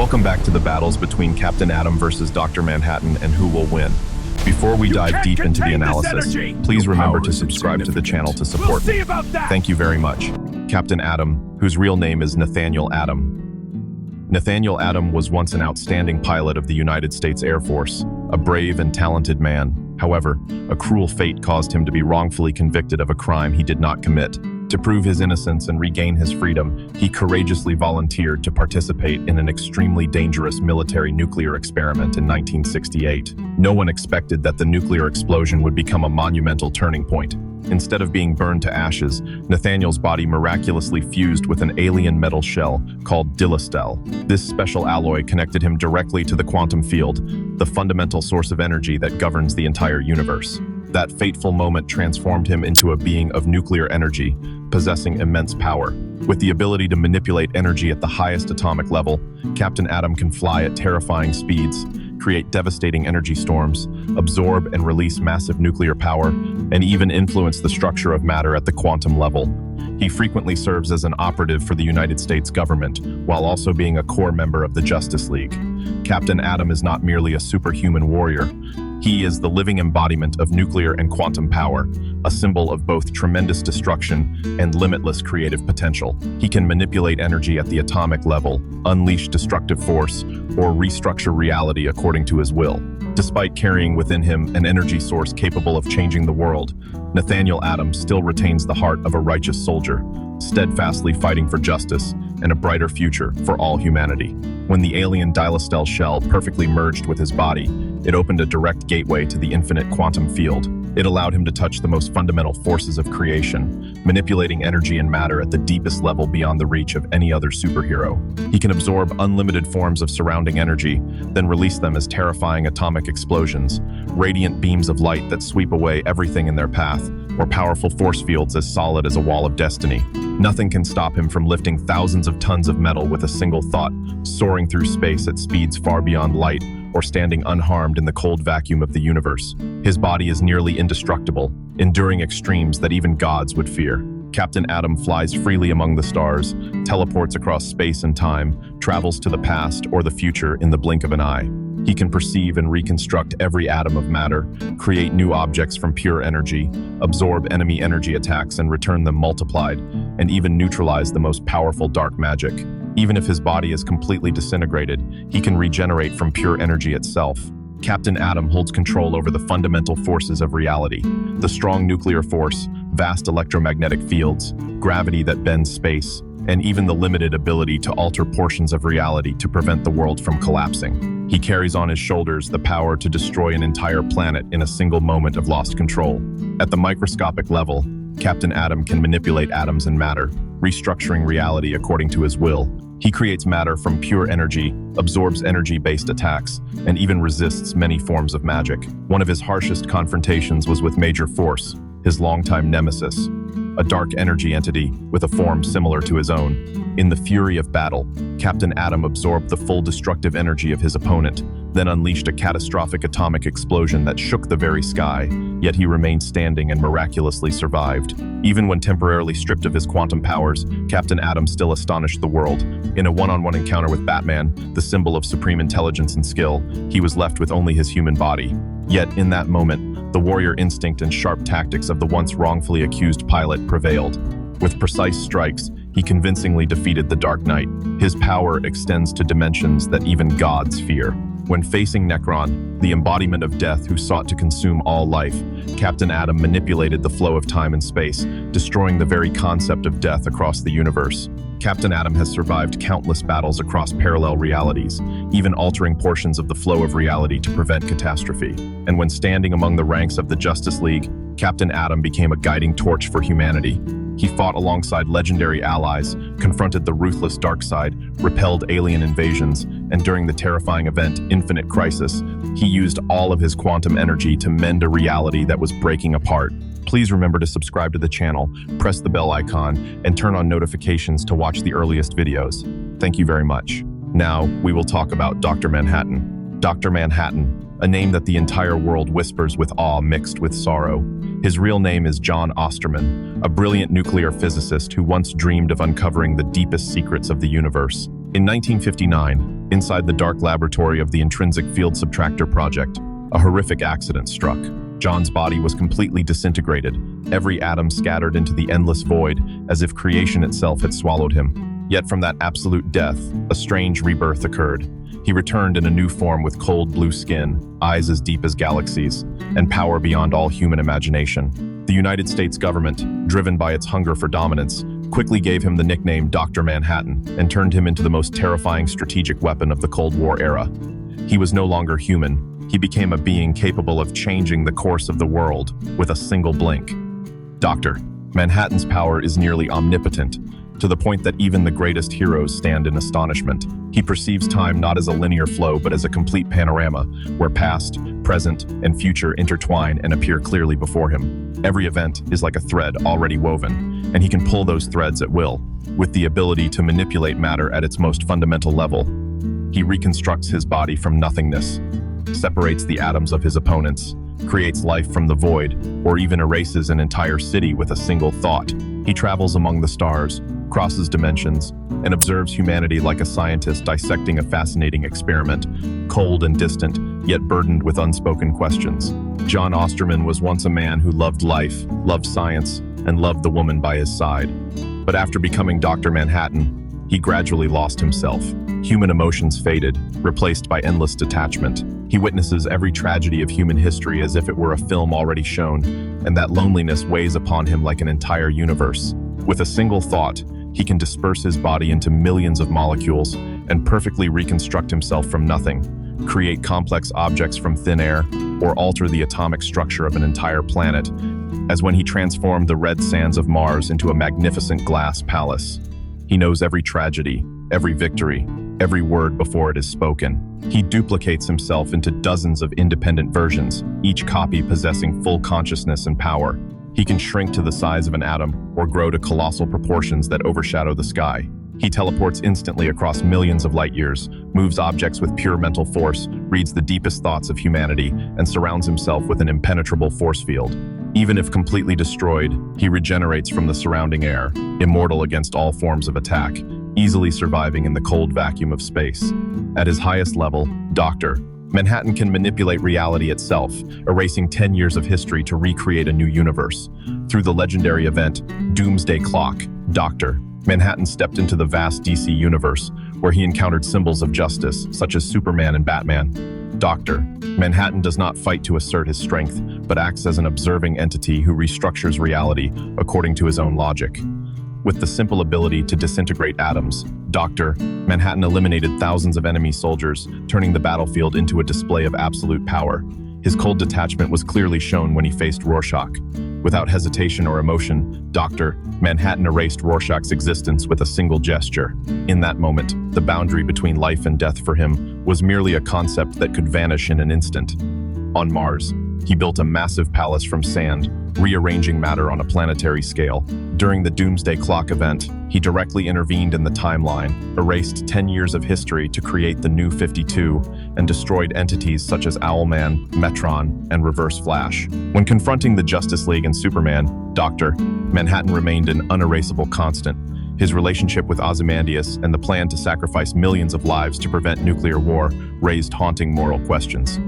Welcome back to the battles between Captain Atom versus Dr. Manhattan and who will win. Before we dive deep into the analysis, please remember to subscribe to the channel to support me. Thank you very much. Captain Atom, whose real name is Nathaniel Atom. Nathaniel Atom was once an outstanding pilot of the United States Air Force, a brave and talented man. However, a cruel fate caused him to be wrongfully convicted of a crime he did not commit. To prove his innocence and regain his freedom, he courageously volunteered to participate in an extremely dangerous military nuclear experiment in 1968. No one expected that the nuclear explosion would become a monumental turning point. Instead of being burned to ashes, Nathaniel's body miraculously fused with an alien metal shell called dilistel. This special alloy connected him directly to the quantum field, the fundamental source of energy that governs the entire universe. That fateful moment transformed him into a being of nuclear energy, possessing immense power. With the ability to manipulate energy at the highest atomic level, Captain Atom can fly at terrifying speeds, create devastating energy storms, absorb and release massive nuclear power, and even influence the structure of matter at the quantum level. He frequently serves as an operative for the United States government, while also being a core member of the Justice League. Captain Atom is not merely a superhuman warrior. He is the living embodiment of nuclear and quantum power, a symbol of both tremendous destruction and limitless creative potential. He can manipulate energy at the atomic level, unleash destructive force, or restructure reality according to his will. Despite carrying within him an energy source capable of changing the world, Nathaniel Atom still retains the heart of a righteous soldier, steadfastly fighting for justice and a brighter future for all humanity. When the alien dilistel shell perfectly merged with his body, it opened a direct gateway to the infinite quantum field. It allowed him to touch the most fundamental forces of creation, manipulating energy and matter at the deepest level beyond the reach of any other superhero. He can absorb unlimited forms of surrounding energy, then release them as terrifying atomic explosions, radiant beams of light that sweep away everything in their path, or powerful force fields as solid as a wall of destiny. Nothing can stop him from lifting thousands of tons of metal with a single thought, soaring through space at speeds far beyond light, or standing unharmed in the cold vacuum of the universe. His body is nearly indestructible, enduring extremes that even gods would fear. Captain Atom flies freely among the stars, teleports across space and time, travels to the past or the future in the blink of an eye. He can perceive and reconstruct every atom of matter, create new objects from pure energy, absorb enemy energy attacks and return them multiplied, and even neutralize the most powerful dark magic. Even if his body is completely disintegrated, he can regenerate from pure energy itself. Captain Atom holds control over the fundamental forces of reality: the strong nuclear force, vast electromagnetic fields, gravity that bends space, and even the limited ability to alter portions of reality to prevent the world from collapsing. He carries on his shoulders the power to destroy an entire planet in a single moment of lost control. At the microscopic level, Captain Atom can manipulate atoms and matter, restructuring reality according to his will. He creates matter from pure energy, absorbs energy-based attacks, and even resists many forms of magic. One of his harshest confrontations was with Major Force, his longtime nemesis, a dark energy entity with a form similar to his own. In the fury of battle, Captain Atom absorbed the full destructive energy of his opponent, then unleashed a catastrophic atomic explosion that shook the very sky, yet he remained standing and miraculously survived. Even when temporarily stripped of his quantum powers, Captain Atom still astonished the world. In a one-on-one encounter with Batman, the symbol of supreme intelligence and skill, he was left with only his human body. Yet, in that moment, the warrior instinct and sharp tactics of the once wrongfully accused pilot prevailed. With precise strikes, he convincingly defeated the Dark Knight. His power extends to dimensions that even gods fear. When facing Necron, the embodiment of death who sought to consume all life, Captain Atom manipulated the flow of time and space, destroying the very concept of death across the universe. Captain Atom has survived countless battles across parallel realities, even altering portions of the flow of reality to prevent catastrophe. And when standing among the ranks of the Justice League, Captain Atom became a guiding torch for humanity. He fought alongside legendary allies, confronted the ruthless Darkseid, repelled alien invasions, and during the terrifying event, Infinite Crisis, he used all of his quantum energy to mend a reality that was breaking apart. Please remember to subscribe to the channel, press the bell icon, and turn on notifications to watch the earliest videos. Thank you very much. Now, we will talk about Dr. Manhattan. Dr. Manhattan, a name that the entire world whispers with awe mixed with sorrow. His real name is John Osterman, a brilliant nuclear physicist who once dreamed of uncovering the deepest secrets of the universe. In 1959, inside the dark laboratory of the Intrinsic Field Subtractor Project, a horrific accident struck. John's body was completely disintegrated, every atom scattered into the endless void, as if creation itself had swallowed him. Yet from that absolute death, a strange rebirth occurred. He returned in a new form with cold blue skin, eyes as deep as galaxies, and power beyond all human imagination. The United States government, driven by its hunger for dominance, quickly gave him the nickname Dr. Manhattan and turned him into the most terrifying strategic weapon of the Cold War era. He was no longer human. He became a being capable of changing the course of the world with a single blink. Dr. Manhattan's power is nearly omnipotent, to the point that even the greatest heroes stand in astonishment. He perceives time not as a linear flow, but as a complete panorama, where past, present, and future intertwine and appear clearly before him. Every event is like a thread already woven, and he can pull those threads at will, with the ability to manipulate matter at its most fundamental level. He reconstructs his body from nothingness, separates the atoms of his opponents, creates life from the void, or even erases an entire city with a single thought. He travels among the stars, crosses dimensions, and observes humanity like a scientist dissecting a fascinating experiment, cold and distant, yet burdened with unspoken questions. John Osterman was once a man who loved life, loved science, and loved the woman by his side. But after becoming Dr. Manhattan, he gradually lost himself. Human emotions faded, replaced by endless detachment. He witnesses every tragedy of human history as if it were a film already shown, and that loneliness weighs upon him like an entire universe. With a single thought, he can disperse his body into millions of molecules and perfectly reconstruct himself from nothing, create complex objects from thin air, or alter the atomic structure of an entire planet, as when he transformed the red sands of Mars into a magnificent glass palace. He knows every tragedy, every victory, every word before it is spoken. He duplicates himself into dozens of independent versions, each copy possessing full consciousness and power. He can shrink to the size of an atom or grow to colossal proportions that overshadow the sky. He teleports instantly across millions of light years, moves objects with pure mental force, reads the deepest thoughts of humanity, and surrounds himself with an impenetrable force field. Even if completely destroyed, he regenerates from the surrounding air, immortal against all forms of attack, easily surviving in the cold vacuum of space. At his highest level, Dr. Manhattan can manipulate reality itself, erasing 10 years of history to recreate a new universe. Through the legendary event, Doomsday Clock, Dr. Manhattan stepped into the vast DC universe, where he encountered symbols of justice, such as Superman and Batman. Dr. Manhattan does not fight to assert his strength, but acts as an observing entity who restructures reality according to his own logic. With the simple ability to disintegrate atoms, Dr. Manhattan eliminated thousands of enemy soldiers, turning the battlefield into a display of absolute power. His cold detachment was clearly shown when he faced Rorschach. Without hesitation or emotion, Dr. Manhattan erased Rorschach's existence with a single gesture. In that moment, the boundary between life and death for him was merely a concept that could vanish in an instant. On Mars, he built a massive palace from sand, rearranging matter on a planetary scale. During the Doomsday Clock event, he directly intervened in the timeline, erased 10 years of history to create the New 52, and destroyed entities such as Owlman, Metron, and Reverse Flash. When confronting the Justice League and Superman, Dr. Manhattan remained an unerasable constant. His relationship with Ozymandias and the plan to sacrifice millions of lives to prevent nuclear war raised haunting moral questions.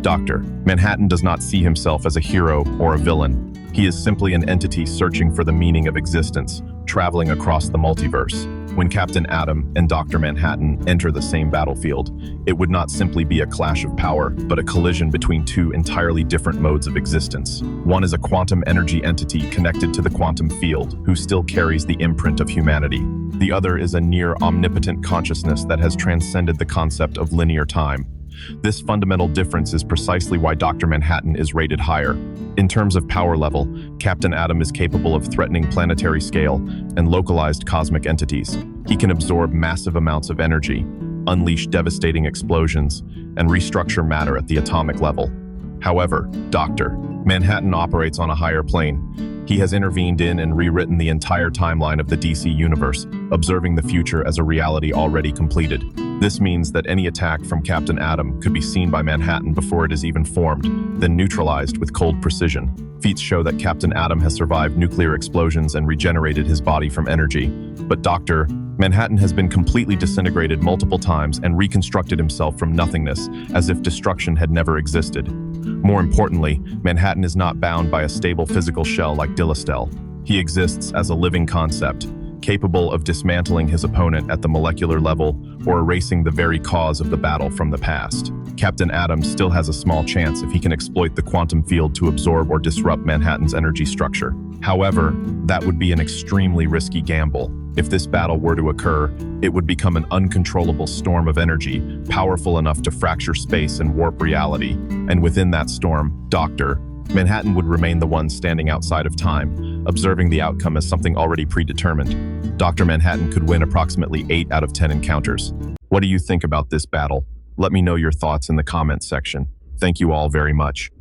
Dr. Manhattan does not see himself as a hero or a villain. He is simply an entity searching for the meaning of existence, traveling across the multiverse. When Captain Atom and Dr. Manhattan enter the same battlefield, it would not simply be a clash of power, but a collision between two entirely different modes of existence. One is a quantum energy entity connected to the quantum field, who still carries the imprint of humanity. The other is a near omnipotent consciousness that has transcended the concept of linear time. This fundamental difference is precisely why Dr. Manhattan is rated higher. In terms of power level, Captain Atom is capable of threatening planetary scale and localized cosmic entities. He can absorb massive amounts of energy, unleash devastating explosions, and restructure matter at the atomic level. However, Dr. Manhattan operates on a higher plane. He has intervened in and rewritten the entire timeline of the DC universe, observing the future as a reality already completed. This means that any attack from Captain Atom could be seen by Manhattan before it is even formed, then neutralized with cold precision. Feats show that Captain Atom has survived nuclear explosions and regenerated his body from energy, but Dr. Manhattan has been completely disintegrated multiple times and reconstructed himself from nothingness, as if destruction had never existed. More importantly, Manhattan is not bound by a stable physical shell like Dillastel. He exists as a living concept, capable of dismantling his opponent at the molecular level or erasing the very cause of the battle from the past. Captain Atom still has a small chance if he can exploit the quantum field to absorb or disrupt Manhattan's energy structure. However, that would be an extremely risky gamble. If this battle were to occur, it would become an uncontrollable storm of energy, powerful enough to fracture space and warp reality. And within that storm, Manhattan would remain the one standing outside of time, observing the outcome as something already predetermined. Dr. Manhattan could win approximately 8 out of 10 encounters. What do you think about this battle? Let me know your thoughts in the comments section. Thank you all very much.